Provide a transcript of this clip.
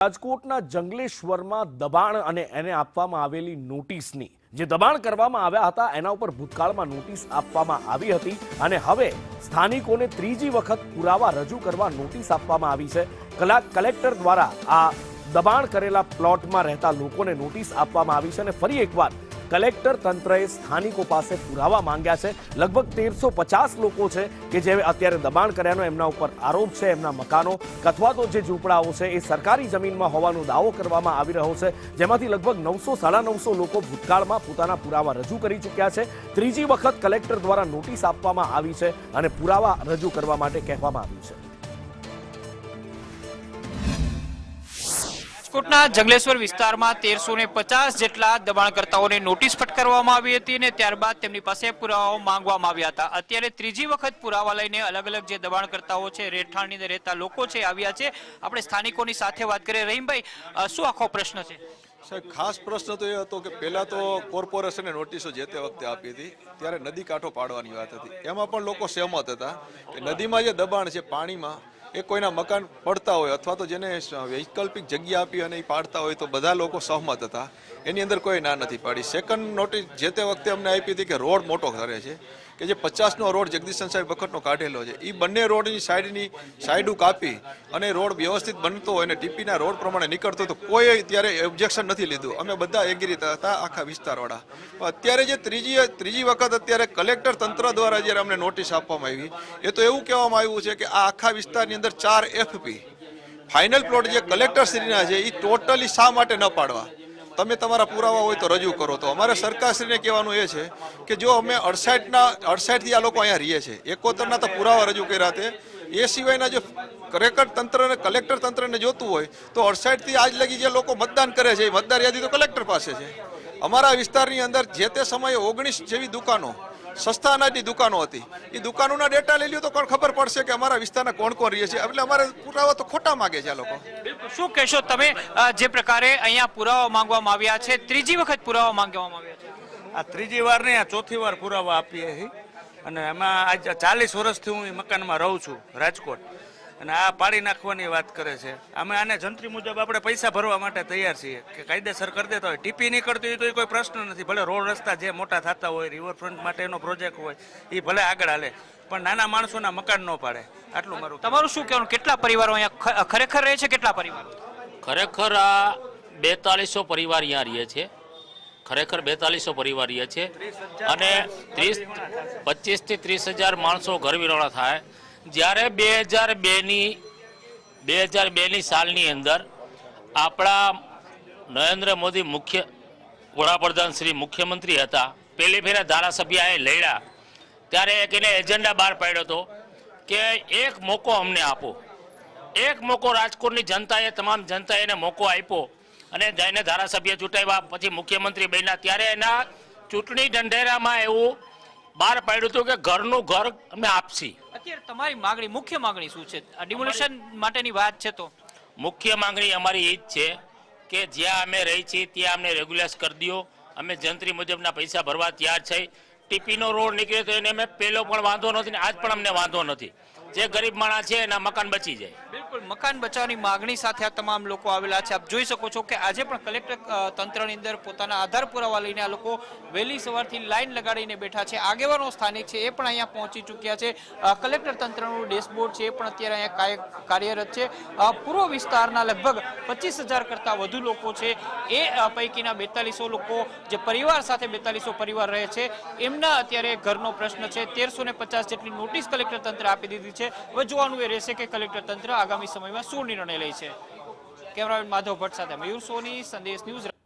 રાજકોટના જંગલેશ્વરમાં દબાણ અને એને આપવામાં આવેલી નોટિસની જે દબાણ કરવામાં આવ્યા હતા એના ઉપર ભૂતકાળમાં નોટિસ આપવામાં આવી હતી અને હવે સ્થાનિકોને ત્રીજી વખત પુરાવા રજૂ કરવા નોટિસ આપવામાં આવી છે। કલેક્ટર દ્વારા આ દબાણ કરેલા પ્લોટમાં રહેતા લોકોને નોટિસ આપવામાં આવી છે અને ફરી એકવાર કલેક્ટર તંત્રએ સ્થાનિકો પાસે પુરાવા માંગ્યા છે। લગભગ 1350 લોકો છે કે જે અત્યારે દબાણ કર્યાનો એમના ઉપર આરોપ છે। એમના મકાનો અથવા તો જે ઝૂંપડાઓ છે એ સરકારી જમીનમાં હોવાનો દાવો કરવામાં આવી રહ્યો છે, જેમાંથી લગભગ 900-950 લોકો ભૂતકાળમાં પોતાના પુરાવા રજૂ કરી ચૂક્યા છે। ત્રીજી વખત કલેક્ટર દ્વારા નોટિસ આપવામાં આવી છે અને પુરાવા રજૂ કરવા માટે કહેવામાં આવ્યું છે। રાજકોટના જંગલેશ્વર વિસ્તારમાં 1350 જેટલા દબાણકર્તાઓને નોટિસ ફટકારવામાં આવી હતી અને ત્યારબાદ તેમની પાસે પુરાવાઓ માંગવામાં આવ્યા હતા। અત્યારે ત્રીજી વખત પુરાવા લઈને અલગ અલગ જે દબાણકર્તાઓ છે, રહેઠાણની અંદર રહેતા લોકો છે આવ્યા છે। આપણે સ્થાનિકોની સાથે વાત કરીએ। રહીમભાઈ, શું આખો પ્રશ્ન છે? સાહેબ, ખાસ પ્રશ્ન તો એ હતો કે પહેલા તો કોર્પોરેશને નોટિસો જે તે વખતે આપી હતી ત્યારે નદી કાંઠો પાડવાની વાત હતી। એમાં પણ લોકો સહેમત હતા કે નદીમાં જે દબાણ છે પાણીમાં એ કોઈના મકાન પડતા હોય અથવા તો જેને વૈકલ્પિક જગ્યા આપી અને એ પાડતા હોય તો બધા લોકો સહમત હતા, એની અંદર કોઈ ના નથી પાડી। સેકન્ડ નોટિસ જે તે વખતે અમને આપી હતી કે રોડ મોટો કરે છે કે જે 50નો રોડ જગદીશન સાહેબ વખતનો કાઢેલો છે એ બંને રોડની સાઈડું કાપી અને રોડ વ્યવસ્થિત બનતો હોય અને ટીપીના રોડ પ્રમાણે નીકળતો તો કોઈ ત્યારે ઓબ્જેક્શન નથી લીધું। અમે બધા એગ્રી હતા આખા વિસ્તારવાળા। અત્યારે જે ત્રીજી વખત અત્યારે કલેક્ટર તંત્ર દ્વારા જ્યારે અમને નોટિસ આપવામાં આવી એ તો એવું કહેવામાં આવ્યું છે કે આ આખા વિસ્તારની અંદર 4 FP ફાઇનલ પ્લોટ જે કલેક્ટરશ્રીના છે એ ટોટલી શા માટે ન પાડવા, તમે તમારા પુરાવા હોય તો રજૂ કરો। તો અમારે સરકારશ્રીને કહેવાનું એ છે કે જો અમે 68થી આ લોકો અહીંયા રહીએ છે, 71ના તો પુરાવા રજૂ કર્યા છે, એ સિવાયના જો કલેક્ટર તંત્રને જોતું હોય તો 68થી આજ લગી જે લોકો મતદાન કરે છે એ મતદાર યાદી તો કલેક્ટર પાસે છે। અમારા વિસ્તારની અંદર જે તે સમયે 19 જેવી દુકાનો સસ્તા અનાજની દુકાનો હતી, એ દુકાનોના ડેટા લઈ લ્યો તો કોણ ખબર પડશે કે અમારા વિસ્તારના કોણ કોણ રહે છે। એટલે અમારે પુરાવા તો ખોટા માગે છે આ લોકો। શું કહેશો તમે? જે પ્રકારે અહીંયા પુરાવા માંગવામાં આવ્યા છે, ત્રીજી વખત પુરાવા માંગવામાં આવ્યા છે? આ ત્રીજી વાર નહીં, આ ચોથી વાર પુરાવા આપીએ છીએ અને એમાં આજ 40 વર્ષથી હું એ મકાનમાં રહું છું રાજકોટ, અને આ પાડી નાખવાની વાત કરે છે। અમે આને જંત્રી મુજબ આપણે પૈસા ભરવા માટે તૈયાર છીએ કે કાયદેસર કરી દેતા હોય। ટીપી નીકળતી હોય તો એ કોઈ પ્રશ્ન નથી, ભલે રોડ રસ્તા જે મોટા થતા હોય, રિવરફ્રન્ટ માટેનો પ્રોજેક્ટ હોય એ ભલે આગળ હાલે, પણ નાના માણસોના મકાન ન પાડે। આટલું મારું। તમારું શું કહેવાનું? કેટલા પરિવારો અહીંયા ખરેખર રહે છે? કેટલા પરિવારો? ખરેખર આ 4200 પરિવાર અહીંયા રહે છે। ખરેખર 4200 પરિવાર રહે છે અને 25 થી 30,000 માણસો ઘરવિહોણા થાય। જ્યારે 2002ની સાલની અંદર આપણા નરેન્દ્ર મોદી વડાપ્રધાન શ્રી મુખ્યમંત્રી હતા, પહેલી ફેરા ધારાસભ્ય એ લડ્યા ત્યારે એક એને એજન્ડા બહાર પાડ્યો હતો કે એક મોકો અમને આપો। એક મોકો રાજકોટની જનતાએ, તમામ જનતાએ એને મોકો આપ્યો અને જઈને ધારાસભ્ય ચૂંટાવ્યા, પછી મુખ્યમંત્રી બન્યા। ત્યારે એના ચૂંટણી ઢંઢેરામાં એવું બહાર પાડ્યું હતું કે ઘરનું ઘર અમે આપશી। અત્યારે તમારી માંગણી, મુખ્ય માંગણી શું છે? ડિમોલિશન માટેની વાત છે તો મુખ્ય માંગણી અમારી એ જ છે કે જ્યાં અમે રહી છીએ ત્યાં અમને રેગ્યુલાઇઝ કરી દો। અમે જંત્રી મુજબના પૈસા ભરવા તૈયાર છે। ટીપીનો રોડ નીકળે તો એને અમે પહેલો પણ વાંધો નથી ને આજ પણ અમને વાંધો નથી। જે ગરીબ માણસ છે એના મકાન બચી જાય। બિલકુલ, મકાન બચાવવાની માંગણી સાથે આ તમામ લોકો આવેલા છે। આપ જોઈ શકો છો કે આજે પણ કલેક્ટર તંત્રની અંદર પોતાના આધાર પુરાવા લઈને આ લોકો વહેલી સવારથી લાઈન લગાડીને બેઠા છે। આગેવાનો સ્થાનિક છે એ પણ અહીંયા પહોંચી ચૂક્યા છે। કલેક્ટર તંત્રનું ડેશબોર્ડ છે એ પણ અત્યારે અહીંયા કાર્યરત છે। પૂર્વ વિસ્તારના લગભગ 25,000 કરતાં વધુ લોકો છે, એ પૈકીના 4200 લોકો જે પરિવાર સાથે 4200 પરિવાર રહે છે એમના અત્યારે ઘરનો પ્રશ્ન છે। 1350 જેટલી નોટિસ કલેક્ટર તંત્ર આપી દીધી છે। હવે જોવાનું એ રહેશે કે કલેક્ટર તંત્ર આગામી સમયમાં શું નિર્ણય લે છે। કેમેરામેન માધવ ભટ્ટ સાથે મયુર સોની, સંદેશ ન્યૂઝ।